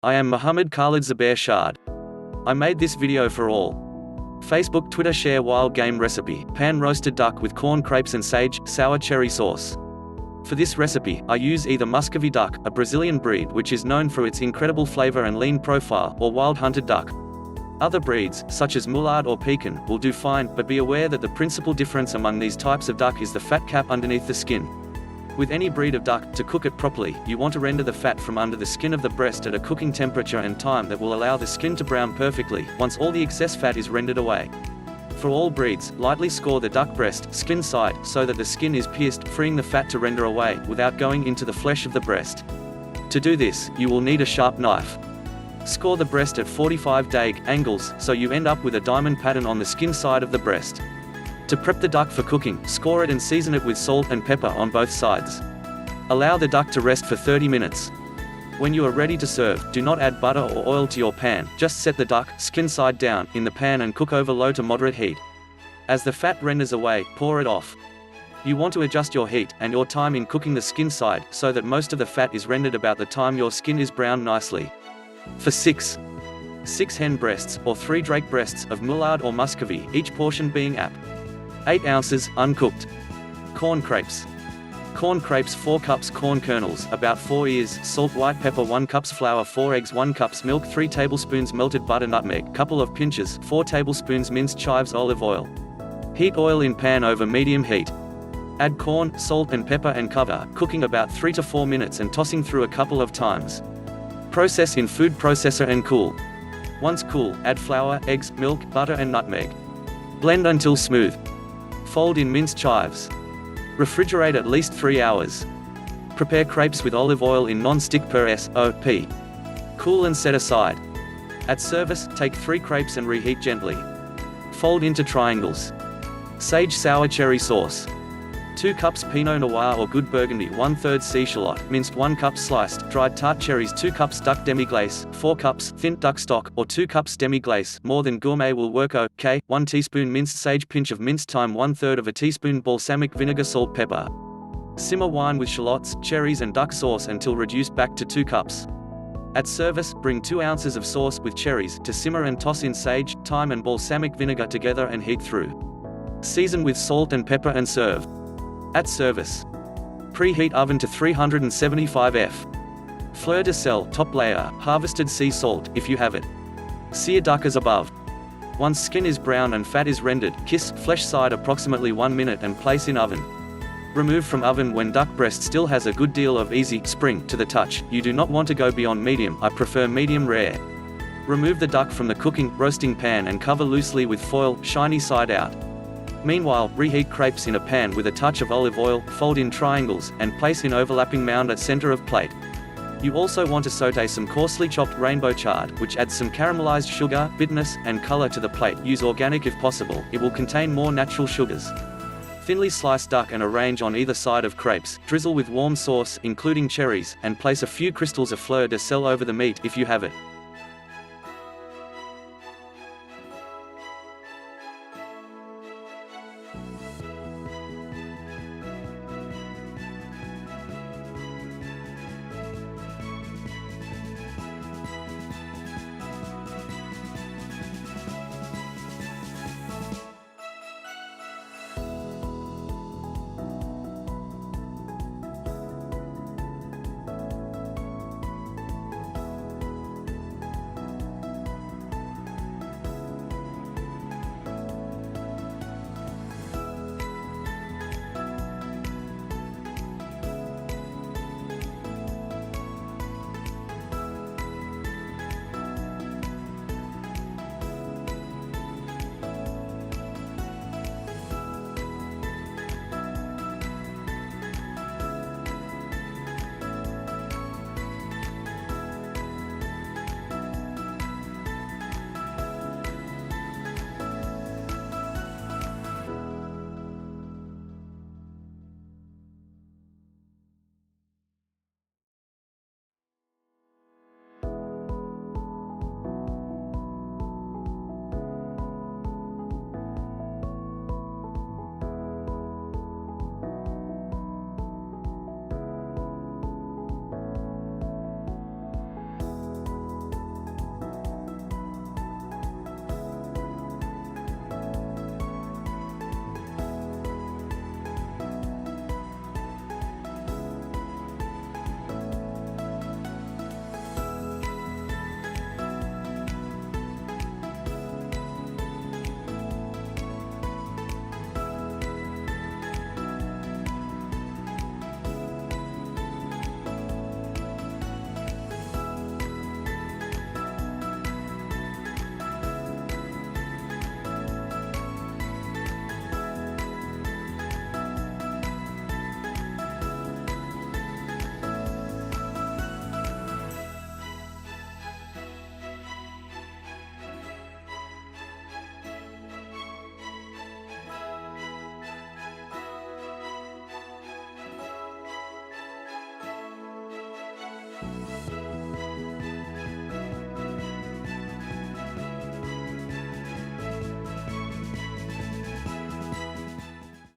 I am Muhammad KHALED ZUBAIR Shad. I made this video for all. Facebook, Twitter share wild game recipe, pan roasted duck with corn crepes and sage, sour cherry sauce. For this recipe, I use either Muscovy duck, a Brazilian breed which is known for its incredible flavor and lean profile, or wild hunted duck. Other breeds, such as mullard or peking, will do fine, but be aware that the principal difference among these types of duck is the fat cap underneath the skin. With any breed of duck, to cook it properly, you want to render the fat from under the skin of the breast at a cooking temperature and time that will allow the skin to brown perfectly, once all the excess fat is rendered away. For all breeds, lightly score the duck breast, skin side, so that the skin is pierced, freeing the fat to render away, without going into the flesh of the breast. To do this, you will need a sharp knife. Score the breast at 45° angles, so you end up with a diamond pattern on the skin side of the breast. To prep the duck for cooking, score it and season it with salt and pepper on both sides. Allow the duck to rest for 30 minutes. When you are ready to serve, do not add butter or oil to your pan, just set the duck, skin side down, in the pan and cook over low to moderate heat. As the fat renders away, pour it off. You want to adjust your heat and your time in cooking the skin side, so that most of the fat is rendered about the time your skin is browned nicely. For 6 hen breasts, or 3 drake breasts, of mullard or muscovy, each portion being 8 ounces, uncooked. Corn crepes. Corn crepes 4 cups corn kernels, about 4 ears, salt, white pepper 1 cups flour 4 eggs 1 cups milk 3 tablespoons melted butter nutmeg, couple of pinches 4 tablespoons minced chives olive oil. Heat oil in pan over medium heat. Add corn, salt and pepper and cover, cooking about 3 to 4 minutes and tossing through a couple of times. Process in food processor and cool. Once cool, add flour, eggs, milk, butter and nutmeg. Blend until smooth. Fold in minced chives. Refrigerate at least 3 hours. Prepare crepes with olive oil in non-stick per SOP. Cool and set aside. At service, take 3 crepes and reheat gently. Fold into triangles. Sage sour cherry sauce. 2 cups Pinot Noir or Good Burgundy 1/3 sea shallot, minced 1 cup sliced, dried tart cherries 2 cups duck demi-glace, 4 cups thin duck stock, or 2 cups demi-glace, more than gourmet will work. 1 teaspoon minced sage, pinch of minced thyme 1/3 of a teaspoon balsamic vinegar, salt, pepper. Simmer wine with shallots, cherries and duck sauce until reduced back to 2 cups. At service, bring 2 ounces of sauce with cherries to simmer and toss in sage, thyme and balsamic vinegar together and heat through. Season with salt and pepper and serve. At service. Preheat oven to 375 F. Fleur de sel, top layer, harvested sea salt, if you have it. Sear duck as above. Once skin is brown and fat is rendered, kiss, flesh side approximately 1 minute and place in oven. Remove from oven when duck breast still has a good deal of easy spring to the touch. You do not want to go beyond medium, I prefer medium rare. Remove the duck from the cooking, roasting pan and cover loosely with foil, shiny side out. Meanwhile, reheat crepes in a pan with a touch of olive oil, fold in triangles, and place in overlapping mound at center of plate. You also want to sauté some coarsely chopped rainbow chard, which adds some caramelized sugar, bitterness, and color to the plate. Use organic if possible, it will contain more natural sugars. Thinly slice duck and arrange on either side of crepes, drizzle with warm sauce, including cherries, and place a few crystals of fleur de sel over the meat, if you have it.